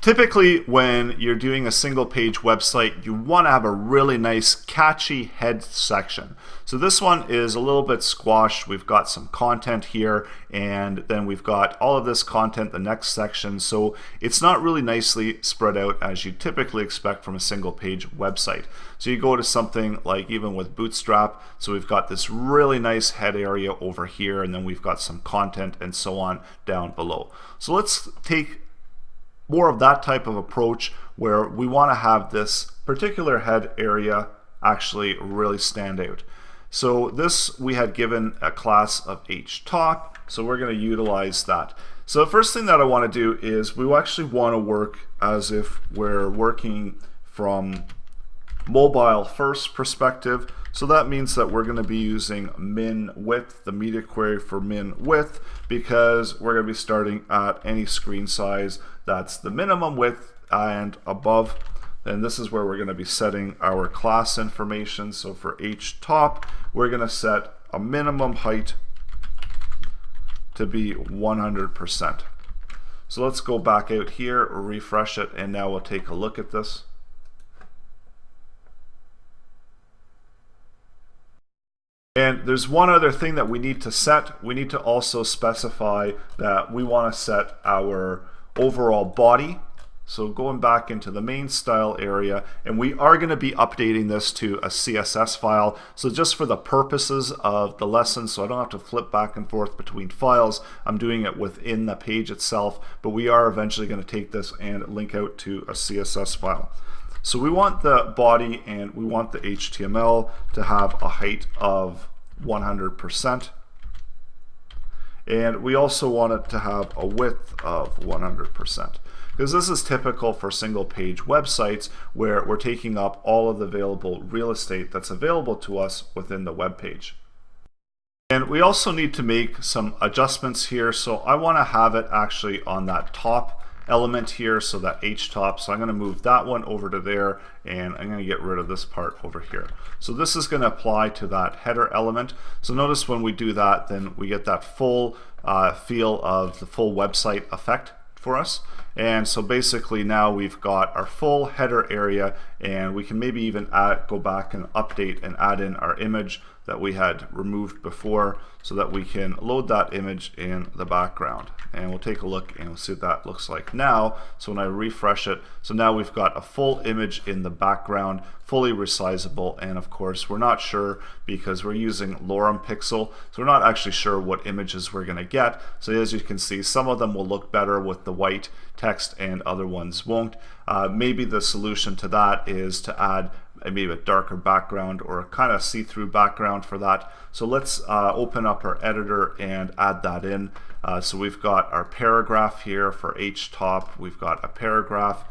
Typically, when you're doing a single page website, you want to have a really nice catchy head section. So this one is a little bit squashed. We've got some content here, and then we've got all of this content, the next section. So it's not really nicely spread out as you typically expect from a single page website. So you go to something like even with Bootstrap. So we've got this really nice head area over here, and then we've got some content and so on down below. So let's take more of that type of approach where we want to have this particular head area actually really stand out. So this we had given a class of htop, so we're going to utilize that. So the first thing that I want to do is we actually want to work as if we're working from mobile first perspective. So that means that we're going to be using min width, the media query for min width, because we're going to be starting at any screen size that's the minimum width and above. And this is where we're going to be setting our class information. So for htop, we're going to set a minimum height to be 100%. So let's go back out here, refresh it, and now we'll take a look at this. And there's one other thing that we need to set. We need to also specify that we want to set our overall body. So going back into the main style area, and we are going to be updating this to a CSS file. So just for the purposes of the lesson, so I don't have to flip back and forth between files, I'm doing it within the page itself, but we are eventually going to take this and link out to a CSS file. So we want the body and we want the HTML to have a height of 100%. And we also want it to have a width of 100%. Because this is typical for single page websites where we're taking up all of the available real estate that's available to us within the web page. And we also need to make some adjustments here. So I want to have it actually on that top element here, so that htop. So I'm going to move that one over to there, and I'm going to get rid of this part over here. So this is going to apply to that header element. So notice when we do that, then we get that full feel of the full website effect for us. And so basically now we've got our full header area, and we can maybe even go back and update and add in our image that we had removed before, so that we can load that image in the background. And we'll take a look and we'll see what that looks like now. So when I refresh it, so now we've got a full image in the background, fully resizable, and of course we're not sure because we're using lorem pixel, so we're not actually sure what images we're going to get. So as you can see, some of them will look better with the white text and other ones won't. Maybe the solution to that is to add maybe a darker background or a kind of see-through background for that. So let's open up our editor and add that in. So we've got our paragraph here for htop. We've got a paragraph.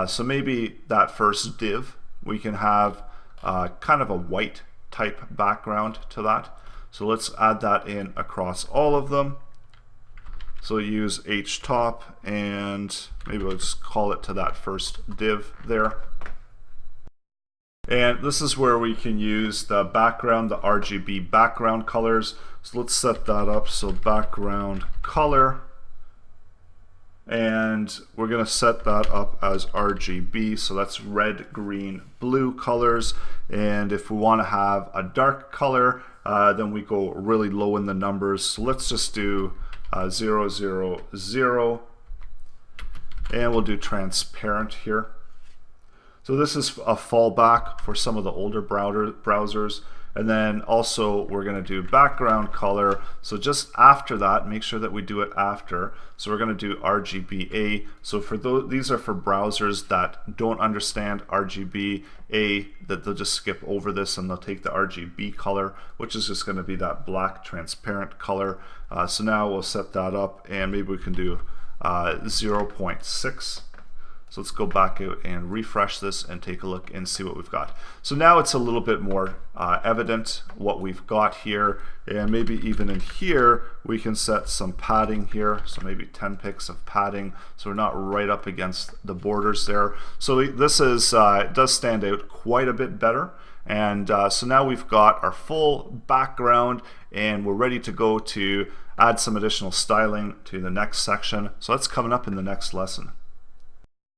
So maybe that first div, we can have kind of a white type background to that. So let's add that in across all of them. So use htop, and maybe we'll just call it to that first div there. And this is where we can use the background, the RGB background colors. So let's set that up. So background color, and we're going to set that up as RGB. So that's red, green, blue colors. And if we want to have a dark color, then we go really low in the numbers. So let's just do 0, 0, 0, and we'll do transparent here. So this is a fallback for some of the older browsers. And then also we're going to do background color. So just after that, make sure that we do it after. So we're going to do RGBA. So for these are for browsers that don't understand RGBA, that they'll just skip over this and they'll take the RGB color, which is just going to be that black transparent color. So now we'll set that up, and maybe we can do 0.6. So let's go back out and refresh this and take a look and see what we've got. So now it's a little bit more evident what we've got here, and maybe even in here we can set some padding here, so maybe 10 pixels of padding, so we're not right up against the borders there. So this is it does stand out quite a bit better. And so now we've got our full background, and we're ready to go to add some additional styling to the next section. So that's coming up in the next lesson.